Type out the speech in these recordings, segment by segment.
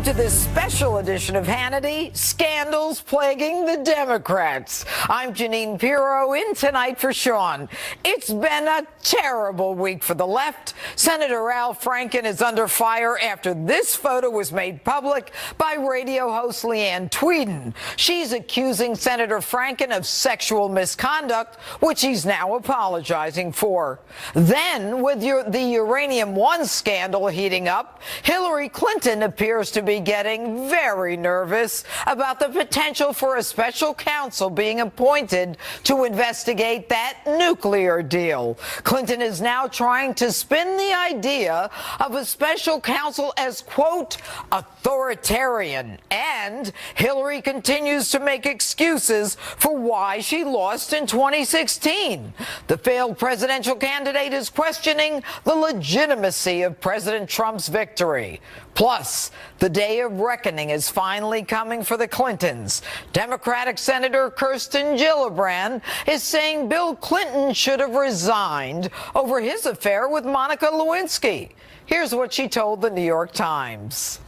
to this special edition of Hannity, Scandals Plaguing the Democrats. I'm Janine Pirro, in tonight for Sean. It's been a terrible week for the left. Senator Al Franken is under fire after this photo was made public by radio host Leanne Tweeden. She's accusing Senator Franken of sexual misconduct, which he's now apologizing for. Then, with the Uranium One scandal heating up, Hillary Clinton appears to be getting very nervous about the potential for a special counsel being appointed to investigate that nuclear deal. Clinton is now trying to spin the idea of a special counsel as, quote, authoritarian. And Hillary continues to make excuses for why she lost in 2016. The failed presidential candidate is questioning the legitimacy of President Trump's victory. Plus, the day of reckoning is finally coming for the Clintons. Democratic Senator Kirsten Gillibrand is saying Bill Clinton should have resigned over his affair with Monica Lewinsky. Here's what she told the New York Times.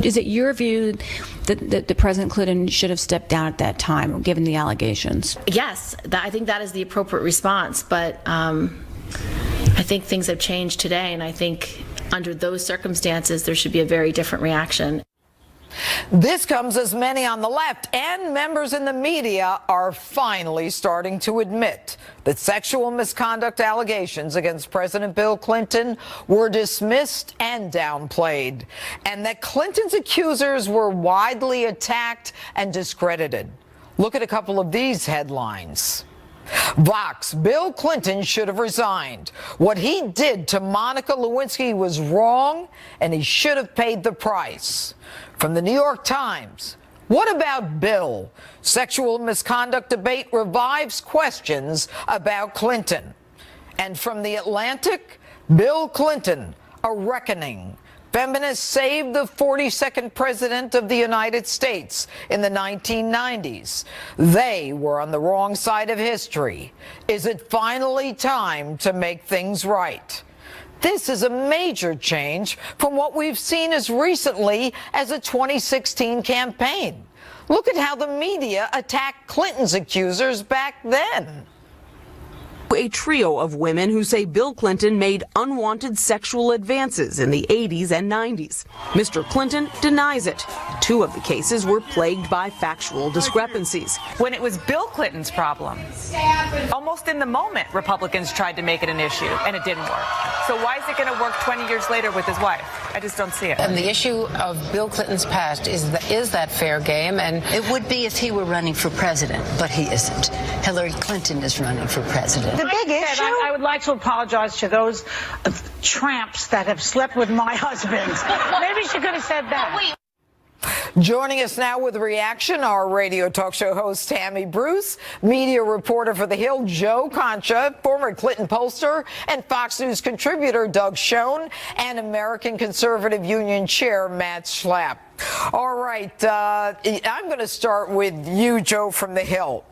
Is it your view that President Clinton should have stepped down at that time, given the allegations? Yes, I think that is the appropriate response, but I think things have changed today, and I think under those circumstances, there should be a very different reaction. This comes as many on the left and members in the media are finally starting to admit that sexual misconduct allegations against President Bill Clinton were dismissed and downplayed, and that Clinton's accusers were widely attacked and discredited. Look at a couple of these headlines. Vox, Bill Clinton should have resigned. What he did to Monica Lewinsky was wrong, and he should have paid the price. From the New York Times, what about Bill? Sexual misconduct debate revives questions about Clinton. And from The Atlantic, Bill Clinton, a reckoning. Feminists saved the 42nd president of the United States in the 1990s. They were on the wrong side of history. Is it finally time to make things right? This is a major change from what we've seen as recently as a 2016 campaign. Look at how the media attacked Clinton's accusers back then. A trio of women who say Bill Clinton made unwanted sexual advances in the 80s and 90s. Mr. Clinton denies it. Two of the cases were plagued by factual discrepancies. When it was Bill Clinton's problem, almost in the moment, Republicans tried to make it an issue, and it didn't work. So why is it going to work 20 years later with his wife? I just don't see it. And the issue of Bill Clinton's past is that fair game? And it would be if he were running for president, but he isn't. Hillary Clinton is running for president. The big issue. I would like to apologize to those tramps that have slept with my husband. Maybe she could have said that. Joining us now with a reaction, our radio talk show host Tammy Bruce, media reporter for The Hill Joe Concha, former Clinton pollster and Fox News contributor Doug Schoen, and American Conservative Union Chair Matt Schlapp. All right, I'm going to start with you, Joe, from The Hill.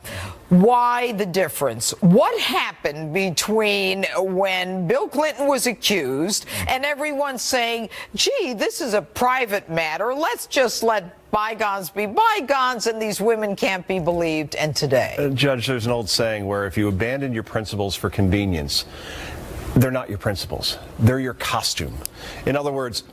Why the difference? What happened between when Bill Clinton was accused and everyone saying, gee, this is a private matter, let's just let bygones be bygones and these women can't be believed, and today? Judge, there's an old saying where if you abandon your principles for convenience, they're not your principles. They're your costume. In other words,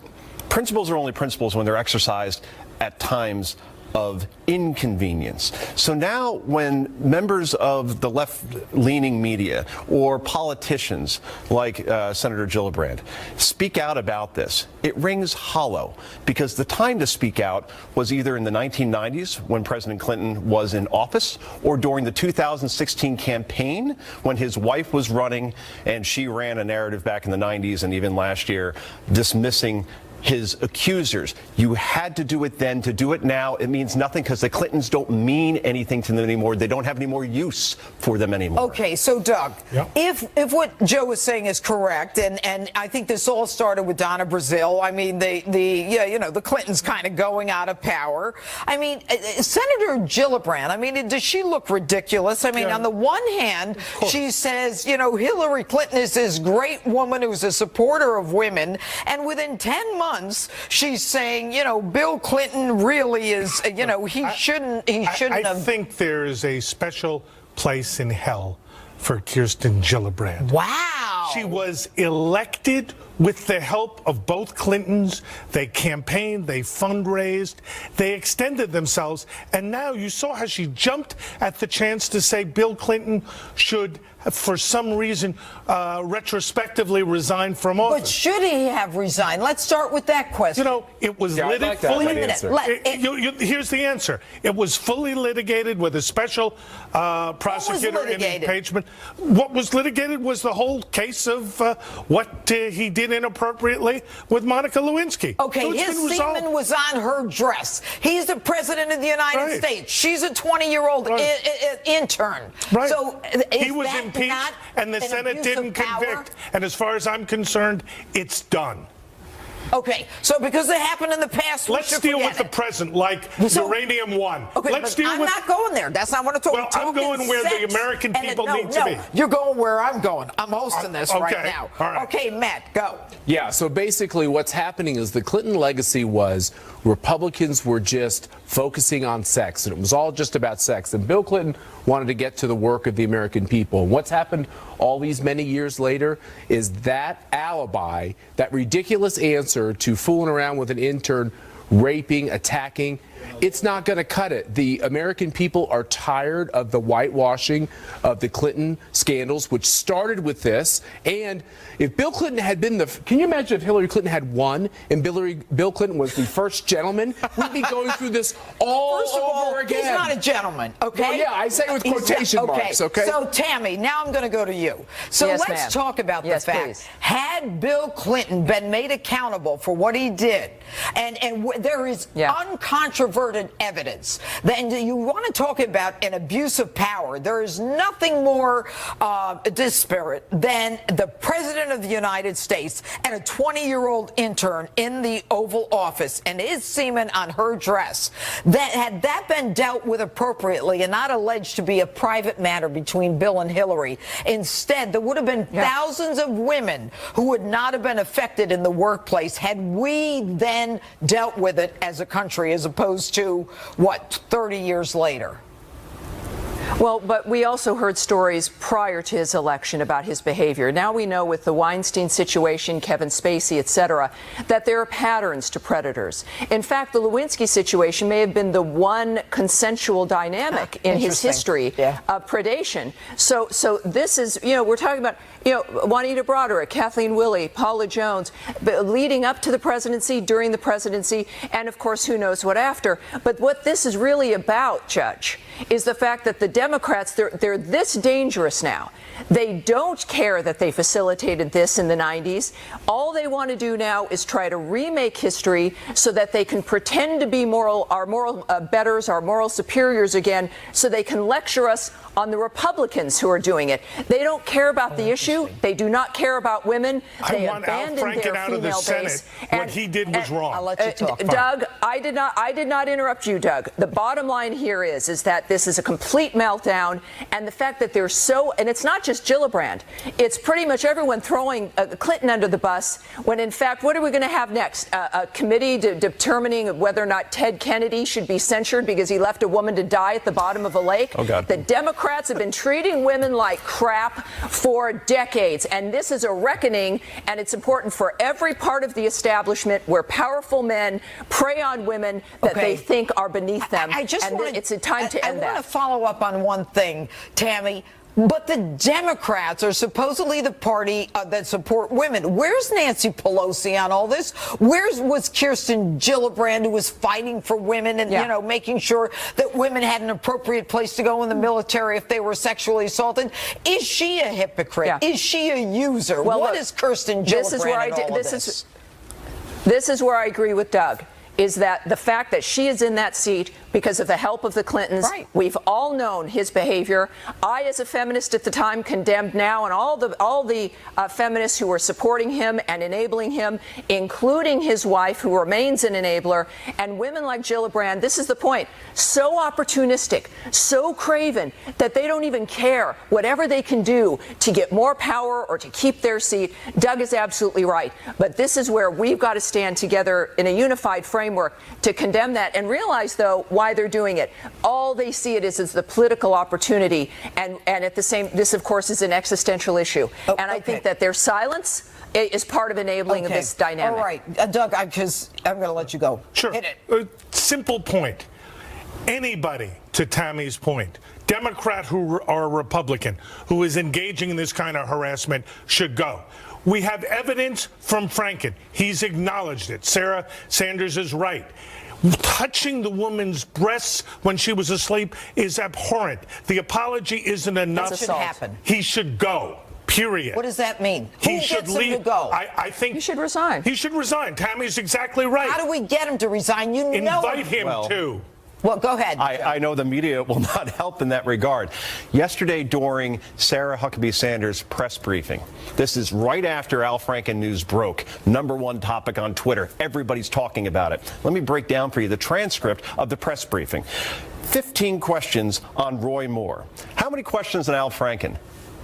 principles are only principles when they're exercised at times of inconvenience. So now when members of the left-leaning media or politicians like Senator Gillibrand speak out about this, it rings hollow, because the time to speak out was either in the 1990s when President Clinton was in office, or during the 2016 campaign when his wife was running and she ran a narrative back in the 90s and even last year dismissing his accusers. You had to do it then. To do it now, it means nothing, because the Clintons don't mean anything to them anymore. They don't have any more use for them anymore. Okay, so Doug, if what Joe was saying is correct, and I think this all started with Donna Brazile. I mean, the Clintons kind of going out of power. I mean, Senator Gillibrand, I mean, does she look ridiculous? I mean, on the one hand, she says, Hillary Clinton is this great woman who's a supporter of women, and within 10 months months, she's saying, you know, Bill Clinton really is, you know, he shouldn't have. I think there is a special place in hell for Kirsten Gillibrand. Wow. She was elected with the help of both Clintons. They campaigned, they fundraised, they extended themselves, and now you saw how she jumped at the chance to say Bill Clinton should, for some reason, retrospectively resign from office. But should he have resigned? Let's start with that question. You know, it was here's the answer. It was fully litigated with a special prosecutor in impeachment. What was litigated was the whole case of what he did inappropriately with Monica Lewinsky. Okay, so his semen was on her dress. He's the president of the United States. She's a 20-year-old intern. Right. So he was impeached, and the Senate didn't convict. And as far as I'm concerned, it's done. Okay, so because it happened in the past, let's deal with the present, like Uranium One. Okay, let's deal I'm with. not going there. That's not what I'm talking. Well, I'm going where the American people need to be. You're going where I'm going. I'm hosting this right now. All right. Okay, Matt, go. Yeah, so basically what's happening is the Clinton legacy was Republicans were just focusing on sex, and it was all just about sex. And Bill Clinton wanted to get to the work of the American people. And what's happened all these many years later is that alibi, that ridiculous answer to fooling around with an intern, raping, attacking, it's not going to cut it. The American people are tired of the whitewashing of the Clinton scandals, which started with this. And if Bill Clinton had been can you imagine if Hillary Clinton had won and Bill Clinton was the first gentleman? We'd be going through this all over again. He's not a gentleman, okay? Well, yeah, I say it with quotation marks, okay? So, Tammy, now I'm going to go to you. So let's talk about the fact, had Bill Clinton been made accountable for what he did, and there is uncontroverted evidence, then you want to talk about an abuse of power. There is nothing more disparate than the President of the United States and a 20-year-old intern in the Oval Office and his semen on her dress. That had that been dealt with appropriately and not alleged to be a private matter between Bill and Hillary, instead there would have been thousands of women who would not have been affected in the workplace had we then dealt with it as a country, as opposed to, what, 30 years later. Well, but we also heard stories prior to his election about his behavior. Now we know with the Weinstein situation, Kevin Spacey, et cetera, that there are patterns to predators. In fact, the Lewinsky situation may have been the one consensual dynamic in his history of predation. So this is, you know, we're talking about, you know, Juanita Broderick, Kathleen Willey, Paula Jones, leading up to the presidency, during the presidency, and of course, who knows what after. But what this is really about, Judge, is the fact that the Democrats, they're this dangerous now. They don't care that they facilitated this in the 90s. All they want to do now is try to remake history so that they can pretend to be our moral betters, our moral superiors again, so they can lecture us on the Republicans who are doing it. They don't care about the issue. They do not care about women. They abandoned their female base. What he did was wrong. I'll let you talk. Doug, I did not interrupt you, Doug. The bottom line here is that this is a complete meltdown, and the fact that they're so, and it's not just Gillibrand, it's pretty much everyone throwing Clinton under the bus, when in fact, what are we going to have next? A committee determining whether or not Ted Kennedy should be censured because he left a woman to die at the bottom of a lake? Oh, God. The Democrats have been treating women like crap for decades, and this is a reckoning, and it's important for every part of the establishment where powerful men prey on women that they think are beneath them. It's a time to end that. I want to follow up on one thing, Tammy. But the Democrats are supposedly the party that support women. Where's Nancy Pelosi on all this? Where was Kirsten Gillibrand, who was fighting for women and, you know, making sure that women had an appropriate place to go in the military if they were sexually assaulted? Is she a hypocrite? Is she a user? Well, what is Kirsten Gillibrand in all of this? This is where I agree with Doug. is that the fact that she is in that seat because of the help of the Clintons. Right. We've all known his behavior. I, as a feminist at the time, condemned now, and all the feminists who were supporting him and enabling him, including his wife, who remains an enabler, and women like Gillibrand. This is the point. So opportunistic, so craven that they don't even care whatever they can do to get more power or to keep their seat. Doug is absolutely right. But this is where we've got to stand together in a unified framework to condemn that and realize, though, why they're doing it. All they see it is as the political opportunity. And at the same, this, of course, is an existential issue. Oh, and I think that their silence is part of enabling of this dynamic. All right. Doug, because I'm going to let you go. Sure. Hit it. Simple point. Anybody, to Tammy's point, Democrat or Republican, who is engaging in this kind of harassment should go. We have evidence from Franken. He's acknowledged it. Sarah Sanders is right. Touching the woman's breasts when she was asleep is abhorrent. The apology isn't enough. What should happen? He should go. Period. What does that mean? He Who should gets leave. him to go? I think he should resign. He should resign. Tammy's exactly right. How do we get him to resign? You know, invite him to. Well, go ahead. I know the media will not help in that regard. Yesterday, during Sarah Huckabee Sanders' press briefing, this is right after Al Franken news broke, #1 topic on Twitter. Everybody's talking about it. Let me break down for you the transcript of the press briefing. 15 questions on Roy Moore. How many questions on Al Franken?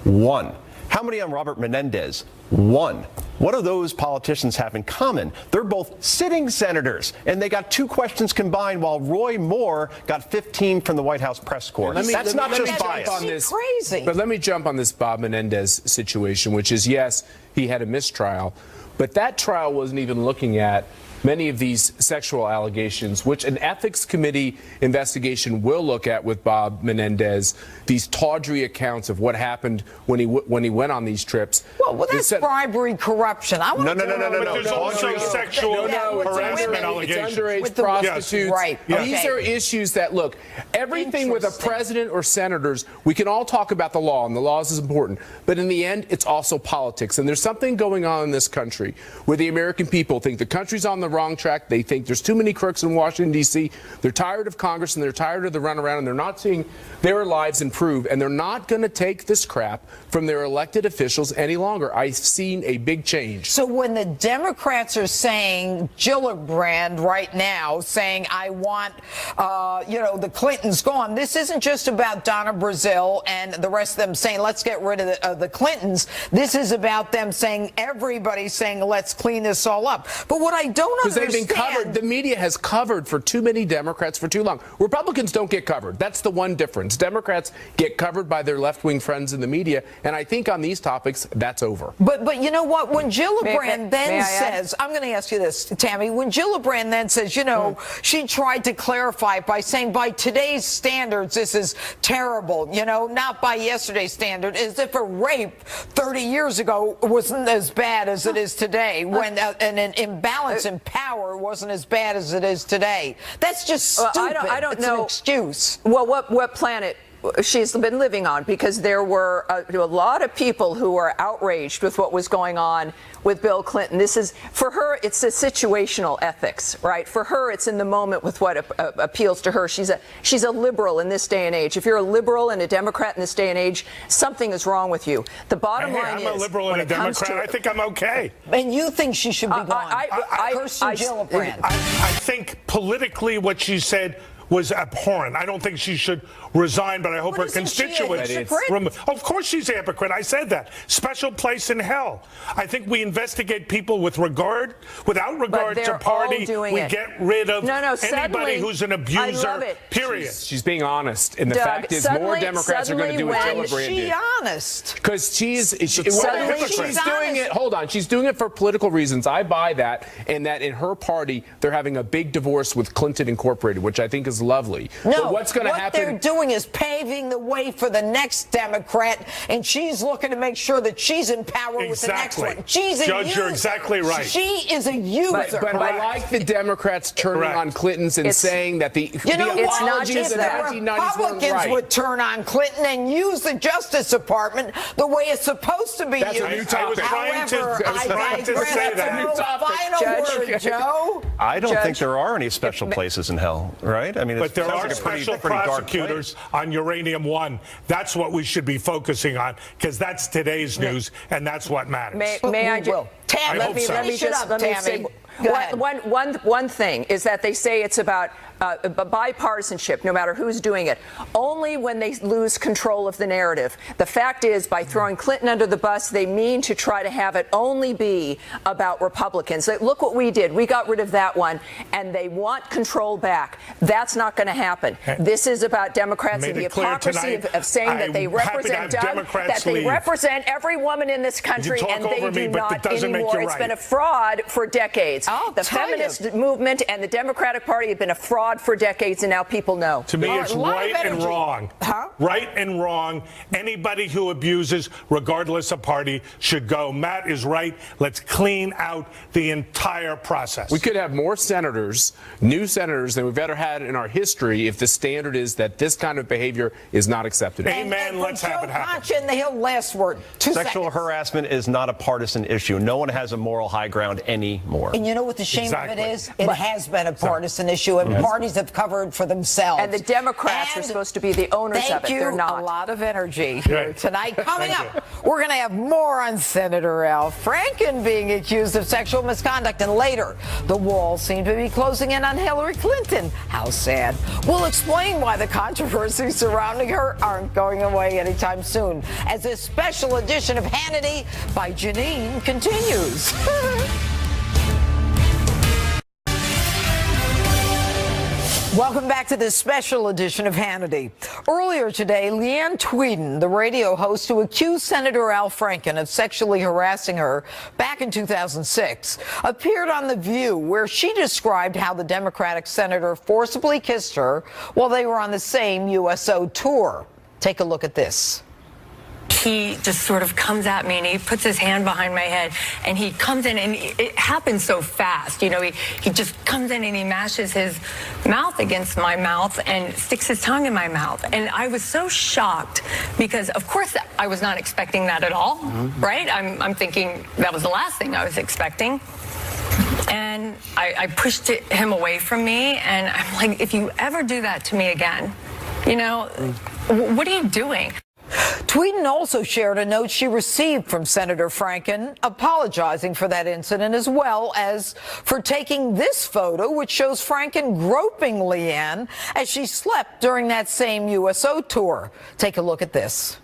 1. How many on Robert Menendez? 1. What do those politicians have in common? They're both sitting senators, and they got 2 questions combined, while Roy Moore got 15 from the White House press corps. That's not just bias. Crazy. But let me jump on this Bob Menendez situation, which is, yes, he had a mistrial, but that trial wasn't even looking at many of these sexual allegations, which an ethics committee investigation will look at with Bob Menendez, these tawdry accounts of what happened when he went on these trips. Well, that's bribery, corruption. I want No. But there's also sexual harassment allegations. It's underage prostitutes. Right. These are issues that, look, everything with a president or senators, we can all talk about the law, and the laws is important. But in the end, it's also politics. And there's something going on in this country where the American people think the country's on the wrong track. They think there's too many crooks in Washington, D.C. They're tired of Congress, and they're tired of the runaround, and they're not seeing their lives improve. And they're not going to take this crap from their elected officials any longer. I've seen a big change. So when the Democrats are saying, Gillibrand right now, saying, I want, the Clintons gone, this isn't just about Donna Brazile and the rest of them saying, let's get rid of the Clintons. This is about them saying, everybody's saying, let's clean this all up. But what I don't understand... Because they've been covered. The media has covered for too many Democrats for too long. Republicans don't get covered. That's the one difference. Democrats get covered by their left-wing friends in the media, and I think on these topics, that's over. But you know what? When Gillibrand then says, I'm going to ask you this, Tammy, when Gillibrand then says, she tried to clarify by saying, by today's standards, this is terrible, not by yesterday's standard, as if a rape 30 years ago wasn't as bad as it is today, when an imbalance in power wasn't as bad as it is today. That's just stupid. I don't know. It's an excuse. Well, what planet she's been living on, because there were a lot of people who were outraged with what was going on with Bill Clinton. This is, for her, it's a situational ethics, right? For her, it's in the moment with what appeals to her. She's a liberal in this day and age. If you're a liberal and a Democrat in this day and age, something is wrong with you. The bottom line is, I'm a liberal and a Democrat. I think I'm okay. And you think she should be gone? Kirsten Gillibrand. I think politically what she said was abhorrent. I don't think she should resign, but I hope her constituents... Of course she's a hypocrite. I said that. Special place in hell. I think we investigate people with regard, without regard to party. We get rid of anybody who's an abuser, period. She's being honest. And the fact is, more Democrats are going to do what Gillibrand did. Is she honest? Because she's doing it. Hold on. She's doing it for political reasons. I buy that. And that in her party, they're having a big divorce with Clinton Incorporated, which I think is is lovely. No, but what's going to happen? What they're doing is paving the way for the next Democrat, and she's looking to make sure that she's in power with the next one. She's a Judge, user. you're exactly right. She is a user. But I like the Democrats turning on Clintons and saying that the ideologies of the 1990s weren't Republicans would turn on Clinton and use the Justice Department the way it's supposed to be used. I was trying to say that. Final word, Joe. I don't think there are any special places in hell, right? I mean, but there are like special pretty prosecutors on Uranium One. That's what we should be focusing on, because that's today's news, and that's what matters. May I just let me say one thing is that they say it's about bipartisanship, no matter who's doing it, only when they lose control of the narrative. The fact is, by throwing Clinton under the bus, they mean to try to have it only be about Republicans. Look what we did. We got rid of that one, and they want control back. That's not going to happen. This is about Democrats and the hypocrisy of saying that they represent they represent every woman in this country, and they do not anymore. It's been a fraud for decades. The feminist movement and the Democratic Party have been a fraud for decades, and now people know. To me, it's right and wrong. Right and wrong. Anybody who abuses, regardless of party, should go. Matt is right. Let's clean out the entire process. We could have more senators, new senators, than we've ever had in our history if the standard is that this kind of behavior is not accepted. Amen. Let's have it happen. The last word. Sexual harassment is not a partisan issue. No one has a moral high ground anymore. And you know what the shame of it is? It has been a partisan issue, and parties have covered for themselves. And the Democrats are supposed to be the owners of it. They're not. A lot of energy here tonight. Coming up, we're going to have more on Senator Al Franken being accused of sexual misconduct. And later, the walls seem to be closing in on Hillary Clinton. How sad. We'll explain why the controversies surrounding her aren't going away anytime soon, as this special edition of Hannity by Janine continues. Welcome back to this special edition of Hannity. Earlier today, Leanne Tweeden, the radio host who accused Senator Al Franken of sexually harassing her back in 2006, appeared on The View, where she described how the Democratic senator forcibly kissed her while they were on the same USO tour. Take a look at this. He just sort of comes at me and he puts his hand behind my head and he comes in, and it happens so fast. You know, he just comes in and he mashes his mouth against my mouth and sticks his tongue in my mouth. And I was so shocked because, of course, I was not expecting that at all, right? I'm thinking that was the last thing I was expecting. And I pushed him away from me, and I'm like, if you ever do that to me again, you know, what are you doing? Tweeden also shared a note she received from Senator Franken apologizing for that incident, as well as for taking this photo, which shows Franken groping Leanne as she slept during that same USO tour. Take a look at this.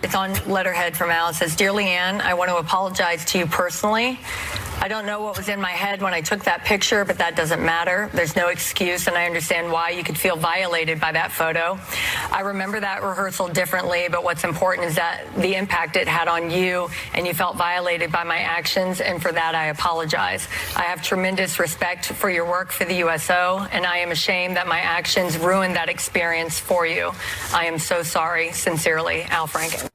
It's on letterhead from Al. It says, "Dear Leanne, I want to apologize to you personally. I don't know what was in my head when I took that picture, but that doesn't matter. There's no excuse, and I understand why you could feel violated by that photo. I remember that rehearsal differently, but what's important is that the impact it had on you, and you felt violated by my actions, and for that I apologize. I have tremendous respect for your work for the USO, and I am ashamed that my actions ruined that experience for you. I am so sorry. Sincerely, Al Franken."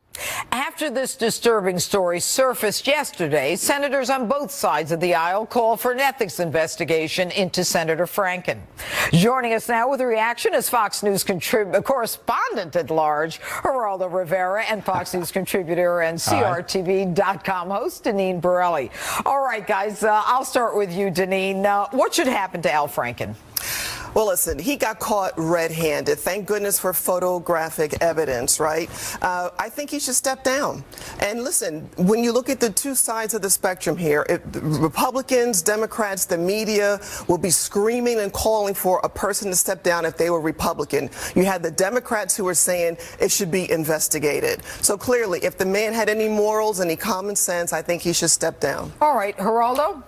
After this disturbing story surfaced yesterday, senators on both sides of the aisle called for an ethics investigation into Senator Franken. Joining us now with a reaction is Fox News correspondent at large, Geraldo Rivera, and Fox News contributor and CRTV.com host, Deneen Borelli. All right, guys, I'll start with you, Deneen. What should happen to Al Franken? Well, listen, he got caught red-handed. Thank goodness for photographic evidence, right? I think he should step down. And listen, when you look at the two sides of the spectrum here, Republicans, Democrats, the media will be screaming and calling for a person to step down if they were Republican. You had the Democrats who were saying it should be investigated. So clearly, if the man had any morals, any common sense, I think he should step down. All right, Geraldo?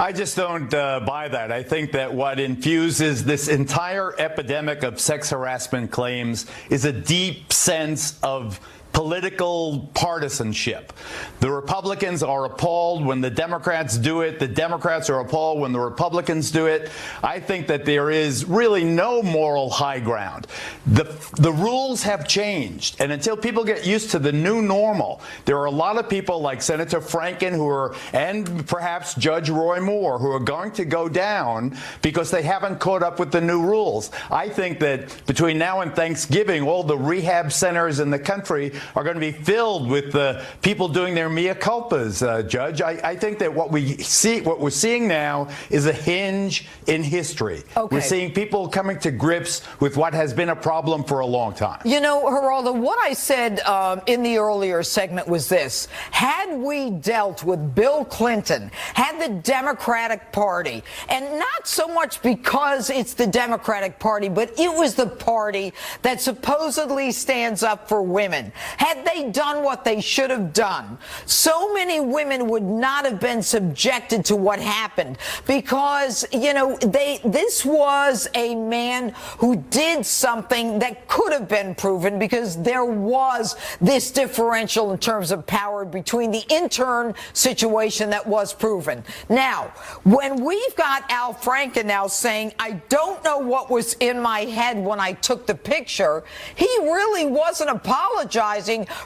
I just don't buy that. I think that what infuses this entire epidemic of sex harassment claims is a deep sense of political partisanship. The Republicans are appalled when the Democrats do it. The Democrats are appalled when the Republicans do it. I think that there is really no moral high ground. The rules have changed, and until people get used to the new normal, there are a lot of people like Senator Franken and perhaps Judge Roy Moore who are going to go down because they haven't caught up with the new rules. I think that between now and Thanksgiving, all the rehab centers in the country are going to be filled with people doing their mea culpas, Judge. I think that what we're seeing now is a hinge in history. Okay. We're seeing people coming to grips with what has been a problem for a long time. You know, Geraldo, what I said in the earlier segment was this. Had we dealt with Bill Clinton, had the Democratic Party, and not so much because it's the Democratic Party, but it was the party that supposedly stands up for women. Had they done what they should have done, so many women would not have been subjected to what happened because, you know, this was a man who did something that could have been proven because there was this differential in terms of power between the intern situation that was proven. Now, when we've got Al Franken now saying, I don't know what was in my head when I took the picture, he really wasn't apologizing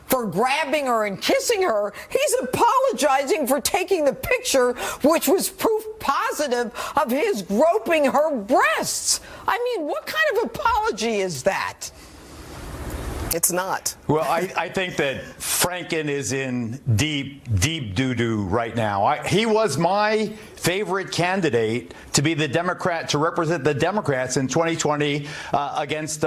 for grabbing her and kissing her. He's apologizing for taking the picture, which was proof positive of his groping her breasts. I mean, what kind of apology is that? It's not. Well, I think that Franken is in deep doo-doo right now. He was my favorite candidate to be the Democrat, to represent the Democrats in 2020 against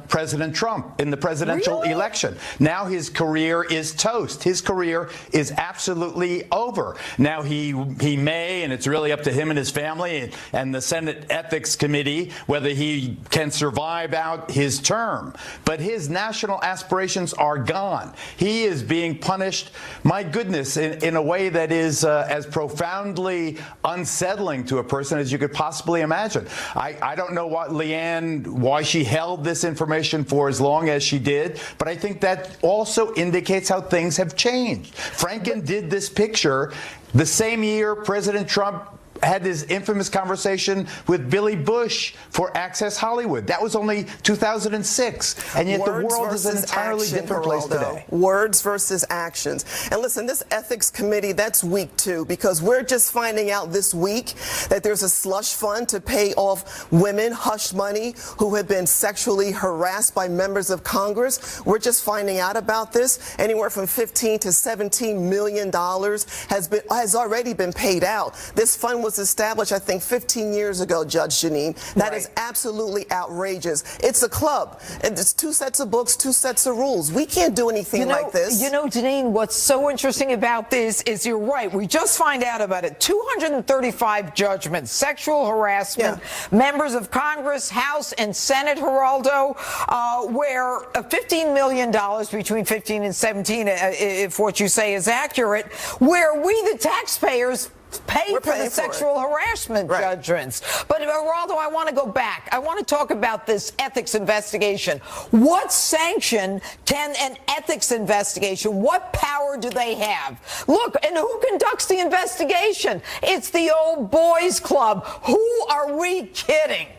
President Trump in the presidential election. Now his career is toast. His career is absolutely over. Now he may, and it's really up to him and his family and the Senate Ethics Committee, whether he can survive out his term. But his national aspirations are gone. He is being punished, my goodness, in a way that is as profoundly unsettling to a person as you could possibly imagine. I don't know what why she held this information for as long as she did, but I think that also indicates how things have changed. Franken did this picture the same year President Trump had his infamous conversation with Billy Bush for Access Hollywood. That was only 2006, and yet the world is an entirely different place today. Words versus actions. And listen, this ethics committee, that's weak too, because we're just finding out this week that there's a slush fund to pay off women, hush money, who have been sexually harassed by members of Congress. We're just finding out about this. Anywhere from $15 to $17 million has already been paid out. This fund was established, I think, 15 years ago, Judge Janine. That is absolutely outrageous. It's a club. And it's two sets of books, two sets of rules. We can't do anything like this. You know, Janine, what's so interesting about this is you're right. We just find out about it. 235 judgments, sexual harassment, members of Congress, House, and Senate, Geraldo, where $15 million between 15 and 17, if what you say is accurate, where we, the taxpayers, pay for the sexual harassment judgments. But Geraldo, I want to go back. I want to talk about this ethics investigation. What sanction can an ethics investigation, what power do they have? Look, and who conducts the investigation? It's the old boys club. Who are we kidding?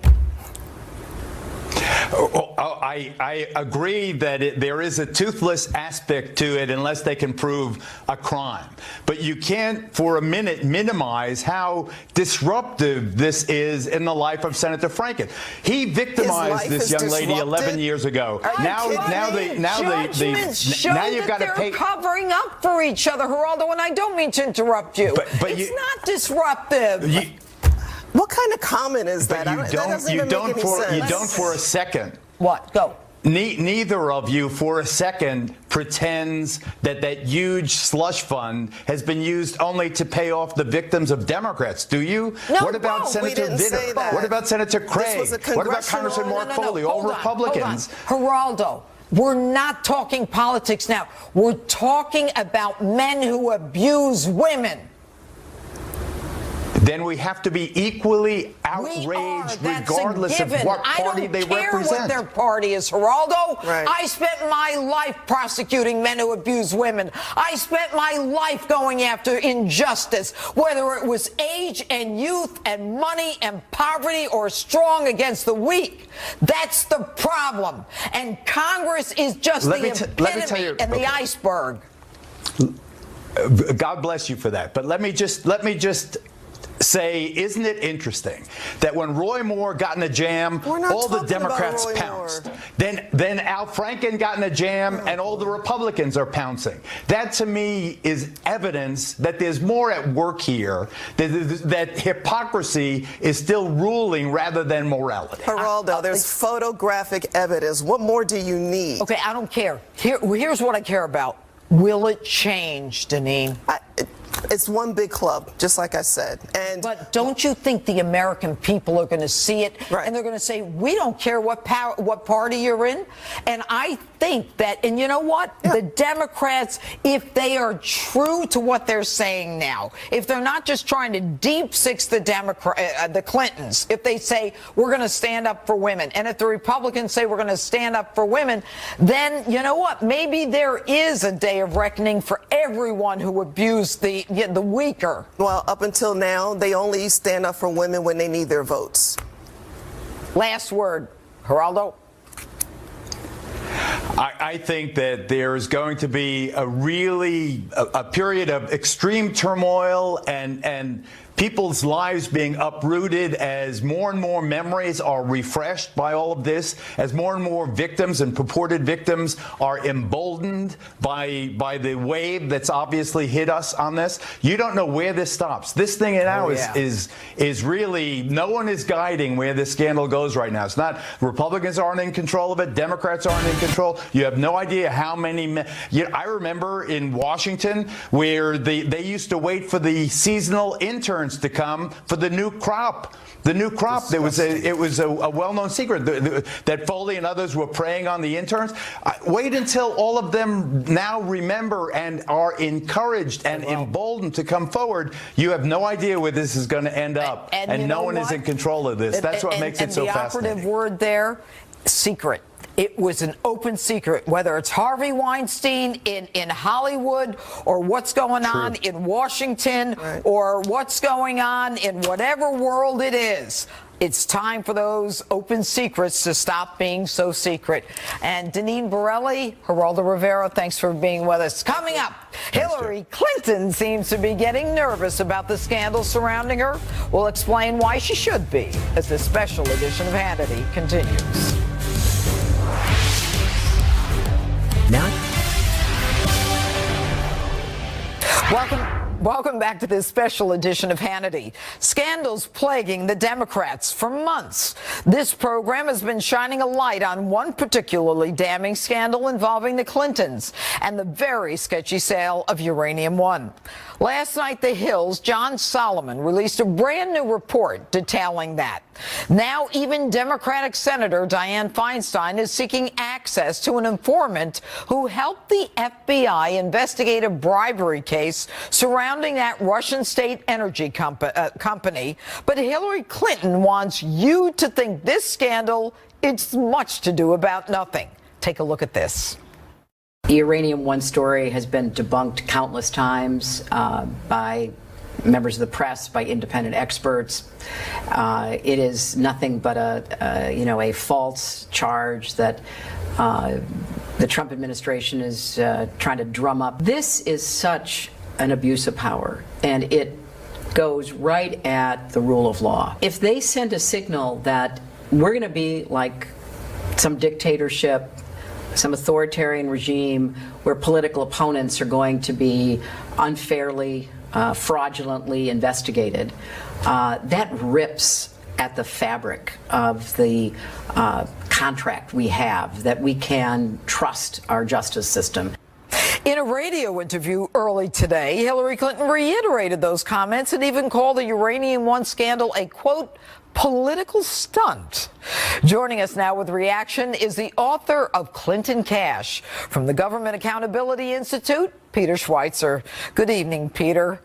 I agree that there is a toothless aspect to it unless they can prove a crime. But you can't for a minute minimize how disruptive this is in the life of Senator Franken. He victimized this young lady 11 years ago. Now you've got to pay. Covering up for each other, Geraldo, and I don't mean to interrupt you. But it's not disruptive. What kind of comment is that? You don't for a second. What? Go. Neither of you for a second pretends that that huge slush fund has been used only to pay off the victims of Democrats, do you? No, what about Senator Vitter? What about Senator Craig? What about Congressman Mark Foley? All Republicans. Geraldo, we're not talking politics now. We're talking about men who abuse women. then we have to be equally outraged regardless of what party they represent. I don't care what their party is, Geraldo. Right. I spent my life prosecuting men who abuse women. I spent my life going after injustice, whether it was age and youth and money and poverty or strong against the weak. That's the problem. And Congress is just the epitome and the iceberg. God bless you for that. But let me just say, isn't it interesting that when Roy Moore got in a jam, all the Democrats pounced. Then Al Franken got in a jam, and all the Republicans are pouncing. That, to me, is evidence that there's more at work here, that hypocrisy is still ruling rather than morality. Geraldo, there's photographic evidence. What more do you need? Okay, I don't care. Here's what I care about. Will it change, Deneen? It's one big club, just like I said. But don't you think the American people are going to see it, and they're going to say, we don't care what party you're in? And I think that, and you know what? Yeah. The Democrats, if they are true to what they're saying now, if they're not just trying to deep six the Clintons, if they say, we're going to stand up for women, and if the Republicans say we're going to stand up for women, then you know what? Maybe there is a day of reckoning for everyone who abused the weaker. Well, up until now, they only stand up for women when they need their votes. Last word, Geraldo. I think that there is going to be a period of extreme turmoil and people's lives being uprooted as more and more memories are refreshed by all of this, as more and more victims and purported victims are emboldened by the wave that's obviously hit us on this. You don't know where this stops. This thing now is really, no one is guiding where this scandal goes right now. It's not, Republicans aren't in control of it, Democrats aren't in control. You have no idea how many I remember in Washington where they used to wait for the seasonal interns to come for the new crop. It was a well-known secret that Foley and others were preying on the interns. Wait until all of them now remember and are encouraged and emboldened to come forward. You have no idea where this is going to end up, and no one is in control of this. That's what makes it so fascinating. The operative word there, secret. It was an open secret, whether it's Harvey Weinstein in Hollywood or what's going on in Washington or what's going on in whatever world it is. It's time for those open secrets to stop being so secret. And Deneen Borelli, Geraldo Rivera, thanks for being with us. Coming up, Hillary Clinton seems to be getting nervous about the scandal surrounding her. We'll explain why she should be as this special edition of Hannity continues. Now, Welcome back to this special edition of Hannity. Scandals plaguing the Democrats for months. This program has been shining a light on one particularly damning scandal involving the Clintons and the very sketchy sale of Uranium One. Last night, The Hill's John Solomon released a brand new report detailing that. Now, even Democratic Senator Dianne Feinstein is seeking access to an informant who helped the FBI investigate a bribery case surrounding that Russian state energy company. But Hillary Clinton wants you to think this scandal, it's much to do about nothing. Take a look at this. The Uranium One story has been debunked countless times by members of the press, by independent experts. It is nothing but a false charge that the Trump administration is trying to drum up. This is such an abuse of power, and it goes right at the rule of law. If they send a signal that we're going to be like some dictatorship, some authoritarian regime where political opponents are going to be unfairly, fraudulently investigated, that rips at the fabric of the contract we have that we can trust our justice system. In a radio interview early today, Hillary Clinton reiterated those comments and even called the Uranium One scandal a, quote, political stunt. Joining us now with reaction is the author of Clinton Cash from the Government Accountability Institute, Peter Schweitzer. Good evening, Peter.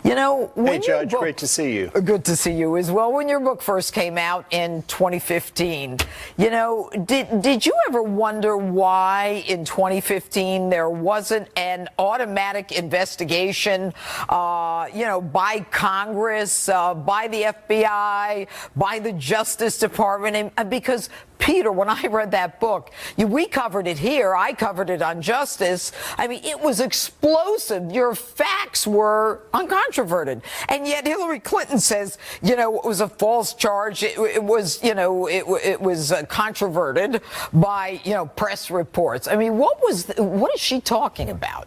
You know, hey, Judge, great to see you. Good to see you as well. When your book first came out in 2015, you know, did you ever wonder why in 2015 there wasn't an automatic investigation, you know, by Congress, by the FBI, by the Justice Department? And because Peter, when I read that book, we covered it here. I covered it on Justice. I mean, it was explosive. Your facts were uncontroverted. And yet Hillary Clinton says, you know, it was a false charge. It was, you know, it was controverted by, you know, press reports. I mean, what is she talking about?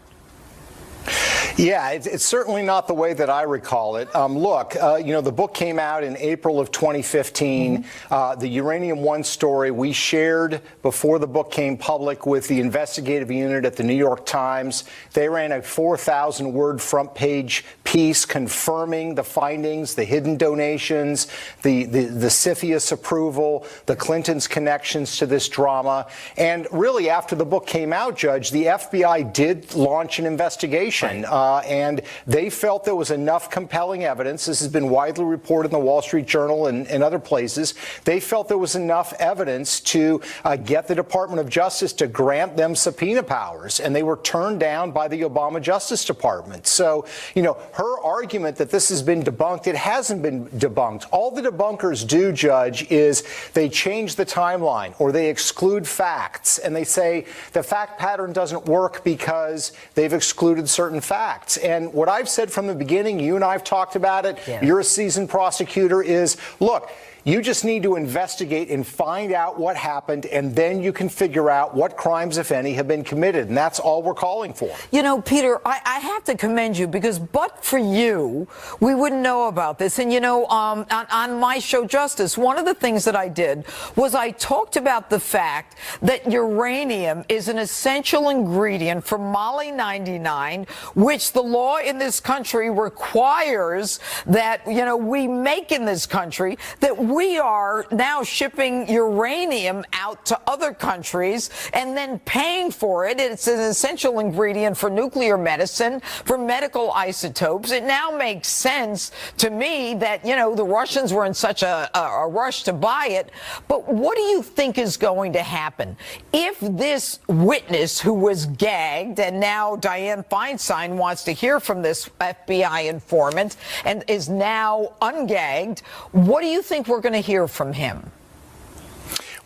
Yeah, it's certainly not the way that I recall it. Look, you know, the book came out in April of 2015. The Uranium One story we shared before the book came public with the investigative unit at the New York Times. They ran a 4,000-word front page piece confirming the findings, the hidden donations, the CFIUS approval, the Clintons' connections to this drama. And really, after the book came out, Judge, the FBI did launch an investigation. And they felt there was enough compelling evidence. This has been widely reported in the Wall Street Journal and other places. They felt there was enough evidence to get the Department of Justice to grant them subpoena powers. And they were turned down by the Obama Justice Department. So, you know, her argument that this has been debunked, it hasn't been debunked. All the debunkers do, Judge, is they change the timeline or they exclude facts. And they say the fact pattern doesn't work because they've excluded certain facts. And what I've said from the beginning, you and I have talked about it, you're a seasoned prosecutor, is, look, you just need to investigate and find out what happened, and then you can figure out what crimes, if any, have been committed. And that's all we're calling for. You know, Peter, I have to commend you because but for you, we wouldn't know about this. And, you know, on my show, Justice, one of the things that I did was I talked about the fact that uranium is an essential ingredient for Moly 99, which the law in this country requires that, you know, we make in this country, that we are now shipping uranium out to other countries and then paying for it. It's an essential ingredient for nuclear medicine, for medical isotopes. It now makes sense to me that, you know, the Russians were in such a rush to buy it. But what do you think is going to happen if this witness who was gagged, and now Dianne Feinstein wants to hear from this FBI informant and is now ungagged? What do you think we're going to hear from him?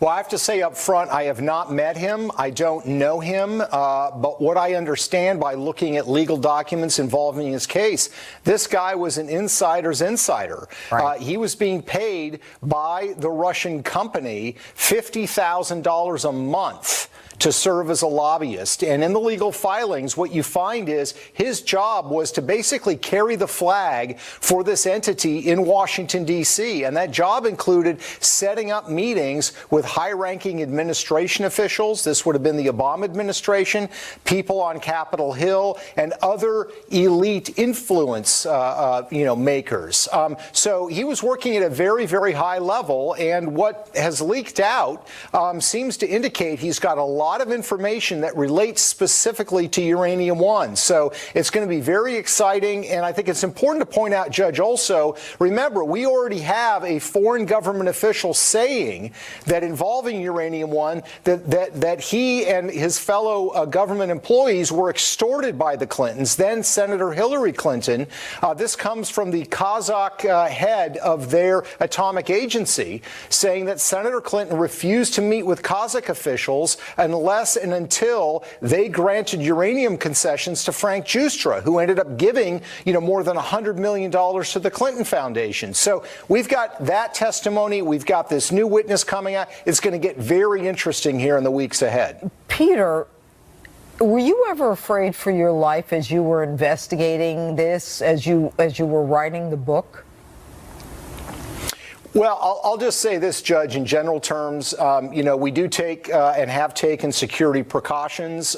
Well, I have to say up front, I have not met him. I don't know him. But what I understand by looking at legal documents involving his case, this guy was an insider's insider. Right. He was being paid by the Russian company $50,000 a month to serve as a lobbyist. And in the legal filings, what you find is his job was to basically carry the flag for this entity in Washington, D.C. And that job included setting up meetings with high-ranking administration officials. This would have been the Obama administration, people on Capitol Hill, and other elite influence makers. So he was working at a very, very high level. And what has leaked out seems to indicate he's got a lot of information that relates specifically to Uranium One. So it's going to be very exciting. And I think it's important to point out, Judge, also, remember, we already have a foreign government official saying that involving Uranium One, that he and his fellow government employees were extorted by the Clintons, then Senator Hillary Clinton. This comes from the Kazakh head of their atomic agency, saying that Senator Clinton refused to meet with Kazakh officials unless and until they granted uranium concessions to Frank Giustra, who ended up giving, more than $100 million to the Clinton Foundation. So we've got that testimony. We've got this new witness coming out. It's going to get very interesting here in the weeks ahead. Peter, were you ever afraid for your life as you were investigating this, as you were writing the book? Well, I'll just say this, Judge, in general terms, we do take and have taken security precautions.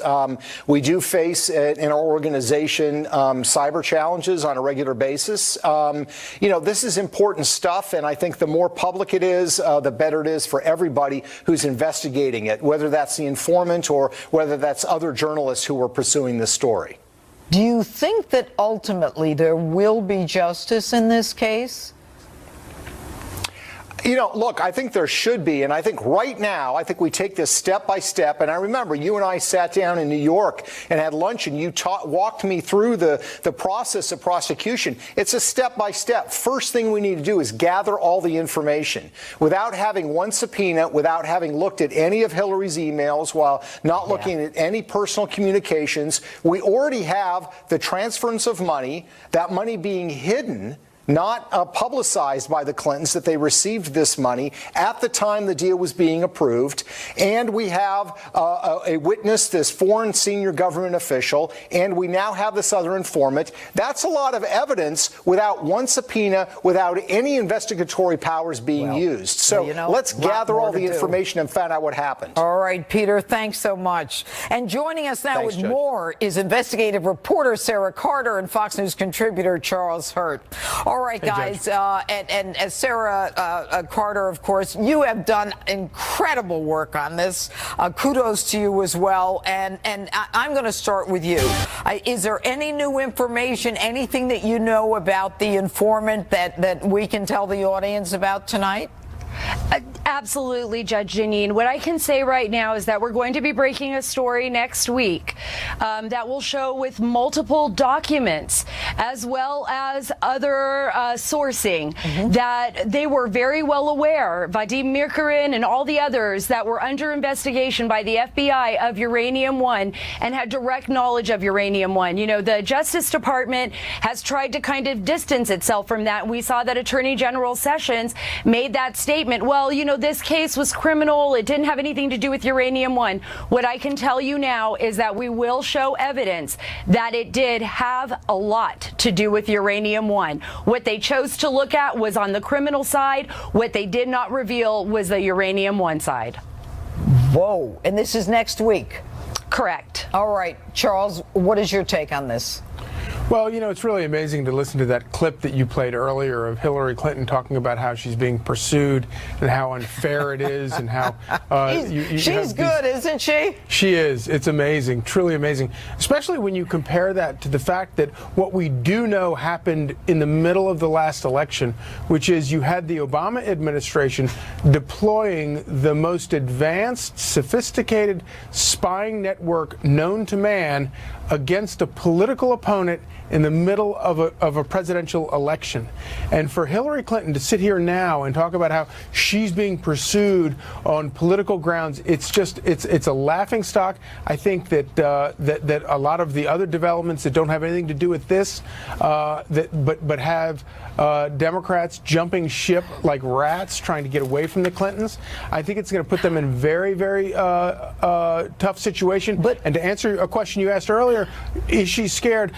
We do face in our organization cyber challenges on a regular basis. This is important stuff, and I think the more public it is, the better it is for everybody who's investigating it, whether that's the informant or whether that's other journalists who are pursuing this story. Do you think that ultimately there will be justice in this case? You know, look, I think there should be, and I think right now, I think we take this step by step. And I remember you and I sat down in New York and had lunch, and you walked me through the process of prosecution. It's a step by step. First thing we need to do is gather all the information. Without having one subpoena, without having looked at any of Hillary's emails, while not looking at any personal communications, we already have the transference of money, that money being hidden, not publicized by the Clintons, that they received this money at the time the deal was being approved. And we have a witness, this foreign senior government official, and we now have this other informant. That's a lot of evidence without one subpoena, without any investigatory powers being used. So let's gather all the information and find out what happened. All right, Peter, thanks so much. And joining us now with more is investigative reporter Sarah Carter and Fox News contributor Charles Hurt. All right, guys, and as Sarah Carter, of course, you have done incredible work on this. Kudos to you as well. And I'm going to start with you. Is there any new information, anything that you know about the informant that we can tell the audience about tonight? Absolutely, Judge Janine. What I can say right now is that we're going to be breaking a story next week that will show with multiple documents as well as other sourcing that they were very well aware, Vadim Mirkarin and all the others that were under investigation by the FBI of Uranium One and had direct knowledge of Uranium One. You know, the Justice Department has tried to kind of distance itself from that. We saw that Attorney General Sessions made that statement. Well, you know, this case was criminal. It didn't have anything to do with Uranium One. What I can tell you now is that we will show evidence that it did have a lot to do with Uranium One. What they chose to look at was on the criminal side. What they did not reveal was the Uranium One side. Whoa. And this is next week? Correct. All right. Charles, what is your take on this? Well, you know, it's really amazing to listen to that clip that you played earlier of Hillary Clinton talking about how she's being pursued and how unfair it is and how she's good, isn't she? She is. It's amazing, truly amazing, especially when you compare that to the fact that what we do know happened in the middle of the last election, which is you had the Obama administration deploying the most advanced, sophisticated spying network known to man against a political opponent in the middle of a presidential election. And for Hillary Clinton to sit here now and talk about how she's being pursued on political grounds, it's just it's a laughingstock. I think that that a lot of the other developments that don't have anything to do with this, but have Democrats jumping ship like rats trying to get away from the Clintons, I think it's going to put them in a very, very tough situation. And to answer a question you asked earlier, is she scared?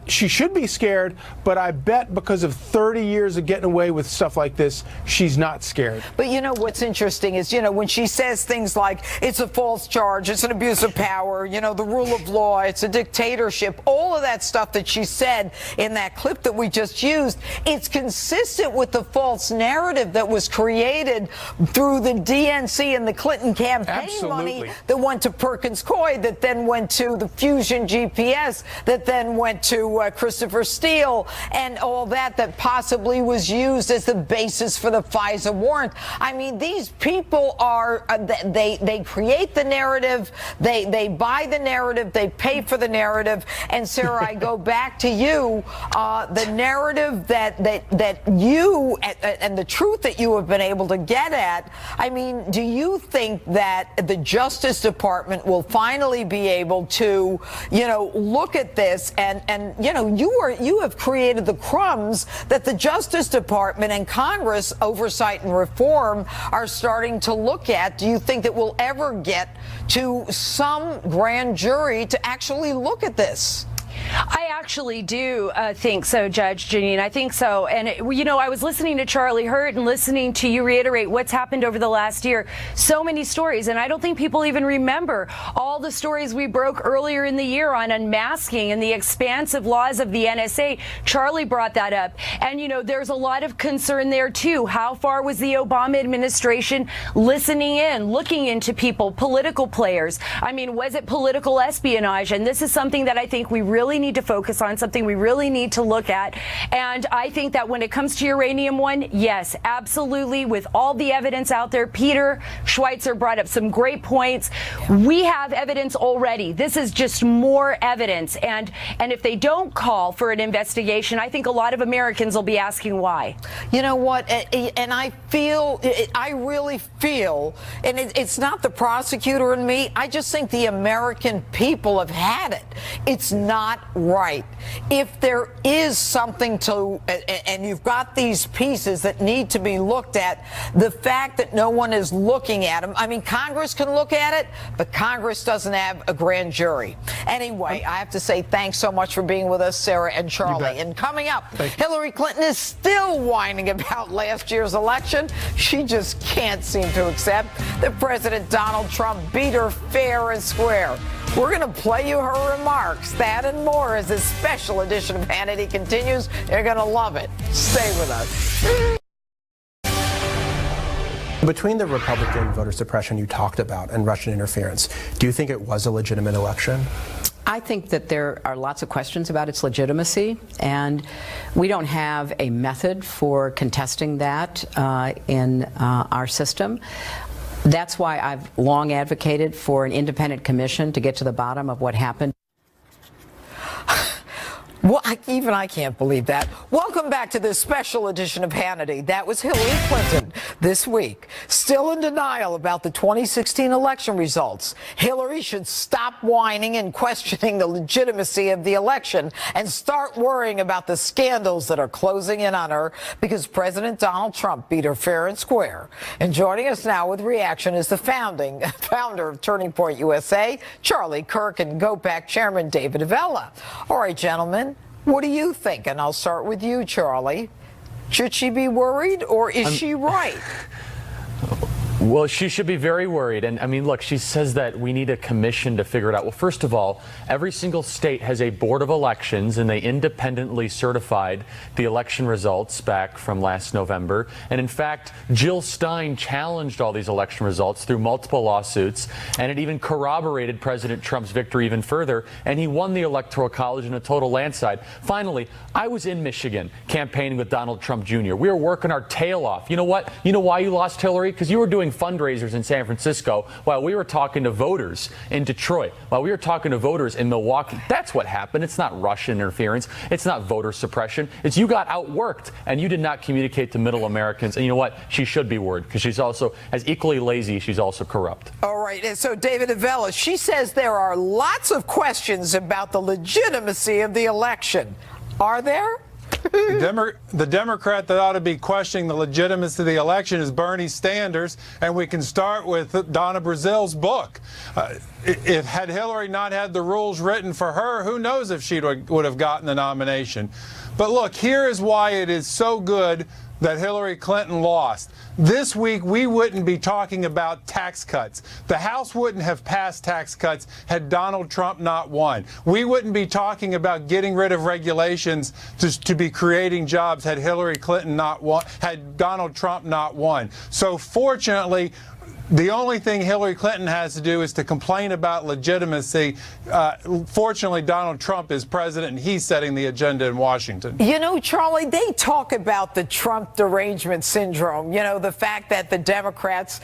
She should be scared, but I bet because of 30 years of getting away with stuff like this, she's not scared. But you know what's interesting is, you know, when she says things like it's a false charge, it's an abuse of power, you know, the rule of law, it's a dictatorship, all of that stuff that she said in that clip that we just used, it's consistent with the false narrative that was created through the DNC and the Clinton campaign money that went to Perkins Coie, that then went to the Fusion GPS, that then went to Christopher Steele, and all that possibly was used as the basis for the FISA warrant. I mean, these people are, they create the narrative, they buy the narrative, they pay for the narrative. And Sarah, I go back to you, the narrative that you, and the truth that you have been able to get at. I mean, do you think that the Justice Department will finally be able to, you know, look at this and you know, you have created the crumbs that the Justice Department and Congress oversight and reform are starting to look at? Do you think that we'll ever get to some grand jury to actually look at this? I actually do think so, Judge Janine. I think so. And, you know, I was listening to Charlie Hurt and listening to you reiterate what's happened over the last year. So many stories. And I don't think people even remember all the stories we broke earlier in the year on unmasking and the expansive laws of the NSA. Charlie brought that up. And, you know, there's a lot of concern there, too. How far was the Obama administration listening in, looking into people, political players? I mean, was it political espionage? And this is something that I think we really really need to focus on, something we really need to look at. And I think that when it comes to Uranium One, yes, absolutely, with all the evidence out there, Peter Schweitzer brought up some great points. We have evidence already. This is just more evidence. And if they don't call for an investigation, I think a lot of Americans will be asking why. You know what? And I really feel, and it's not the prosecutor and me, I just think the American people have had it. It's not right. If there is something to, and you've got these pieces that need to be looked at, the fact that no one is looking at them, I mean, Congress can look at it, but Congress doesn't have a grand jury. Anyway, I have to say thanks so much for being with us, Sarah and Charlie. And coming up, Hillary Clinton is still whining about last year's election. She just can't seem to accept that President Donald Trump beat her fair and square. We're going to play you her remarks. That and more as this special edition of Hannity continues. You're going to love it. Stay with us. Between the Republican voter suppression you talked about and Russian interference, do you think it was a legitimate election? I think that there are lots of questions about its legitimacy, and we don't have a method for contesting that in our system. That's why I've long advocated for an independent commission to get to the bottom of what happened. Well, even I can't believe that. Welcome back to this special edition of Hannity. That was Hillary Clinton this week, still in denial about the 2016 election results. Hillary should stop whining and questioning the legitimacy of the election and start worrying about the scandals that are closing in on her because President Donald Trump beat her fair and square. And joining us now with reaction is the founder of Turning Point USA, Charlie Kirk, and GOPAC Chairman David Avella. All right, gentlemen. What do you think? And I'll start with you, Charlie. Should she be worried, or is she right? Well, she should be very worried. And I mean, look, she says that we need a commission to figure it out. Well, first of all, every single state has a board of elections, and they independently certified the election results back from last November. And in fact, Jill Stein challenged all these election results through multiple lawsuits, and it even corroborated President Trump's victory even further. And he won the Electoral College in a total landslide. Finally, I was in Michigan campaigning with Donald Trump Jr. We were working our tail off. You know what? You know why you lost, Hillary? Because you were doing fundraisers in San Francisco while we were talking to voters in Detroit, while we were talking to voters in Milwaukee. That's what happened. It's not Russian interference. It's not voter suppression. It's you got outworked and you did not communicate to middle Americans. And you know what? She should be worried because she's also as equally lazy. She's also corrupt. All right. And so David Avella, she says there are lots of questions about the legitimacy of the election. Are there? The Democrat that ought to be questioning the legitimacy of the election is Bernie Sanders, and we can start with Donna Brazil's book. Had Hillary not had the rules written for her, who knows if she would have gotten the nomination. But look, here is why it is so good that Hillary Clinton lost. This week, we wouldn't be talking about tax cuts. The House wouldn't have passed tax cuts had Donald Trump not won. We wouldn't be talking about getting rid of regulations to be creating jobs had Hillary Clinton not won, had Donald Trump not won. So fortunately, the only thing Hillary Clinton has to do is to complain about legitimacy. Fortunately, Donald Trump is president, and he's setting the agenda in Washington. You know, Charlie, they talk about the Trump derangement syndrome. You know, the fact that the Democrats,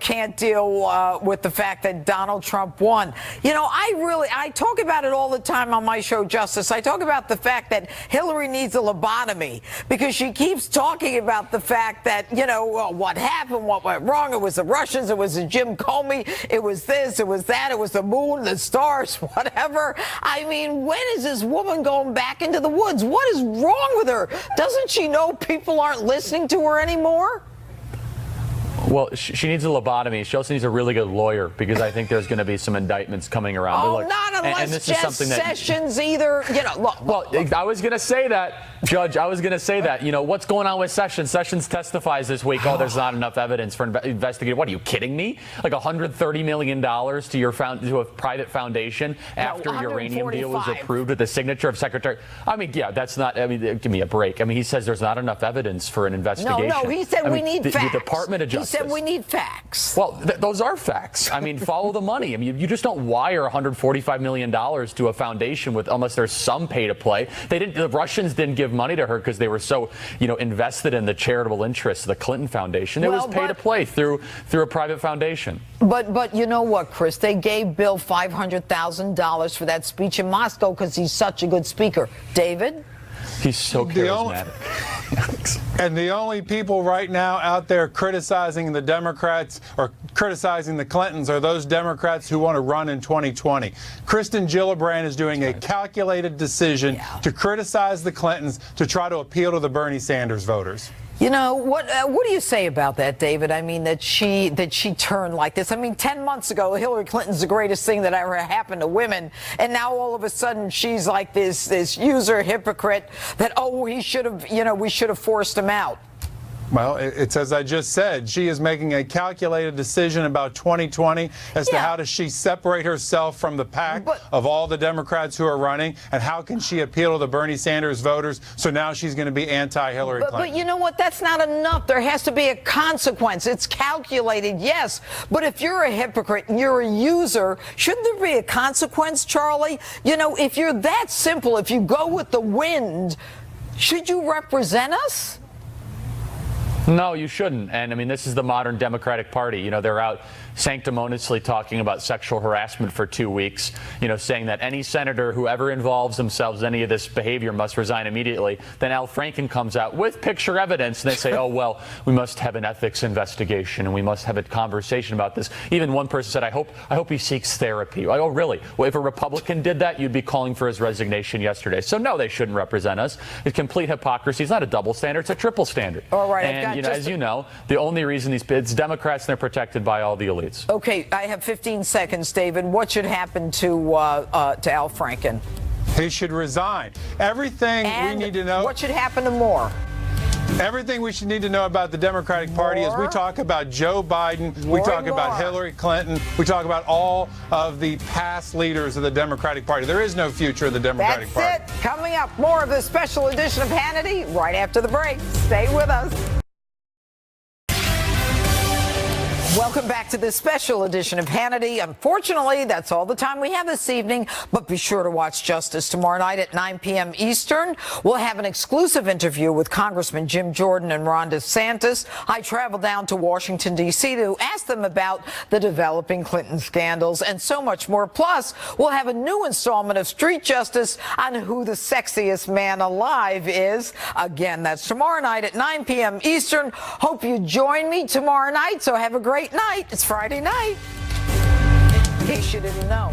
can't deal with the fact that Donald Trump won. You know, I talk about it all the time on my show, Justice. I talk about the fact that Hillary needs a lobotomy because she keeps talking about the fact that, what happened, what went wrong, it was the Russians. It was Jim Comey. It was this. It was that. It was the moon, the stars, whatever. I mean, when is this woman going back into the woods? What is wrong with her? Doesn't she know people aren't listening to her anymore? Well, she needs a lobotomy. She also needs a really good lawyer because I think there's going to be some indictments coming around. Oh, look, not unless Jeff Sessions either, look. Well, I was going to say that, Judge. I was going to say that. What's going on with Sessions? Sessions testifies this week. Oh, there's not enough evidence for investigating. What, are you kidding me? Like $130 million to a private foundation after your uranium deal was approved with the signature of Secretary. I mean, yeah, that's not. I mean, give me a break. I mean, he says there's not enough evidence for an investigation. No, he said we need facts. The Department of Justice. said we need facts. Well, those are facts. I mean, follow the money. I mean, you just don't wire $145 million to a foundation unless there's some pay to play. The Russians didn't give money to her because they were so, invested in the charitable interests of the Clinton Foundation. It was pay to play through a private foundation. But you know what, Chris? They gave Bill $500,000 for that speech in Moscow because he's such a good speaker. David? He's so charismatic. And the only people right now out there criticizing the Democrats or criticizing the Clintons are those Democrats who want to run in 2020. Kristen Gillibrand is doing a calculated decision to criticize the Clintons to try to appeal to the Bernie Sanders voters. You know, what do you say about that, David? I mean, that she turned like this. I mean, 10 months ago, Hillary Clinton's the greatest thing that ever happened to women. And now all of a sudden she's like this user hypocrite that, we should have forced him out. Well, it's as I just said, she is making a calculated decision about 2020 as to how does she separate herself from the pack of all the Democrats who are running, and how can she appeal to the Bernie Sanders voters, so now she's going to be anti-Hillary Clinton. But you know what? That's not enough. There has to be a consequence. It's calculated, yes. But if you're a hypocrite and you're a user, shouldn't there be a consequence, Charlie? If you're that simple, if you go with the wind, should you represent us? No, you shouldn't. And I mean, this is the modern Democratic Party. They're out sanctimoniously talking about sexual harassment for 2 weeks, saying that any senator who ever involves themselves in any of this behavior must resign immediately. Then Al Franken comes out with picture evidence, and they say, we must have an ethics investigation and we must have a conversation about this. Even one person said, I hope he seeks therapy. Oh, really? Well, if a Republican did that, you'd be calling for his resignation yesterday. So no, they shouldn't represent us. It's complete hypocrisy. It's not a double standard, it's a triple standard. All right. And as you know, the only reason it's Democrats, and they're protected by all the elites. Okay, I have 15 seconds, David. What should happen to Al Franken? He should resign. Everything we need to know. What should happen to Moore? Everything we should need to know about the Democratic Party is we talk about Joe Biden, we talk about Hillary Clinton, we talk about all of the past leaders of the Democratic Party. There is no future of the Democratic Party. That's it. Coming up, more of this special edition of Hannity right after the break. Stay with us. Welcome back to this special edition of Hannity. Unfortunately, that's all the time we have this evening, but be sure to watch Justice tomorrow night at 9 p.m. Eastern. We'll have an exclusive interview with Congressman Jim Jordan and Ron DeSantis. I traveled down to Washington, D.C. to ask them about the developing Clinton scandals and so much more. Plus, we'll have a new installment of Street Justice on who the sexiest man alive is. Again, that's tomorrow night at 9 p.m. Eastern. Hope you join me tomorrow night, so have a great night. It's Friday night, in case you didn't know.